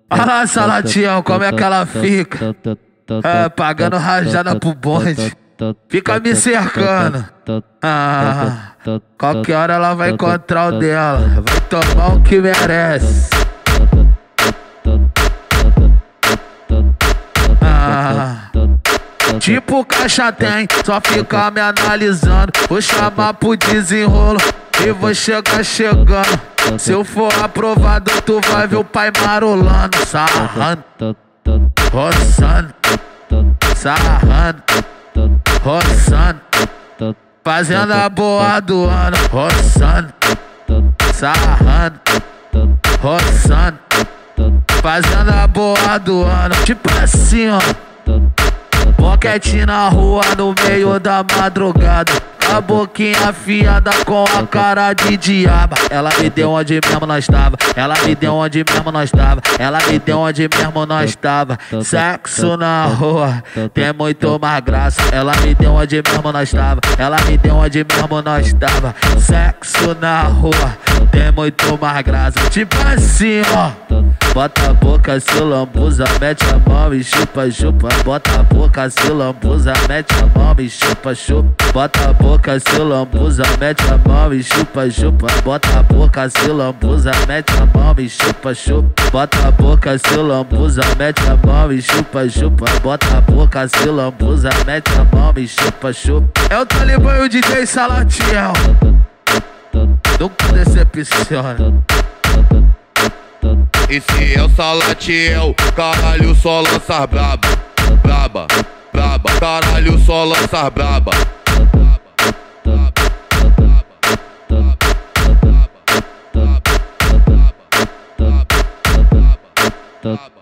Olha lá, Salatiel, como é que ela fica? É, pagando rajada pro bonde. Fica me cercando. Qualquer hora ela vai encontrar o dela. Vai tomar o que merece. Tipo caixa tem, só fica me analisando. Vou chamar pro desenrolo e vou chegar chegando. Se eu for aprovado, tu vai ver o pai marolando. Sarrando, roçando, sarrando, roçando, fazendo a boa do ano. Roçando, sarrando, roçando, fazendo a boa do ano. Tipo assim, ó. Boquete na rua no meio da madrugada, a boquinha afiada com a cara de diaba. Ela me deu onde mesmo nós tava. Ela me deu onde mesmo nós tava. Ela me deu onde mesmo nós tava. Sexo na rua tem muito mais graça. Ela me deu onde mesmo nós tava. Ela me deu onde mesmo nós tava. Sexo na rua tem muito mais graça. Tipo assim, ó. Bota a boca, se lambuza, mete a mão e chupa, chupa. Bota a boca, se lambuza, mete a mão e chupa, chupa. Bota a boca, se lambuza, mete a mão e chupa, chupa. Bota a boca, se lambuza, mete a mão e chupa, chupa. Bota a boca, se lambuza, mete a mão e chupa, chupa. Bota a boca, se lambuza, mete a mão e chupa, chupa. É o Talibã e o DJ Salatiel. Nunca decepciona. Esse é o Salatiel, caralho, só lança braba, braba, braba, caralho, só lança braba. Braba.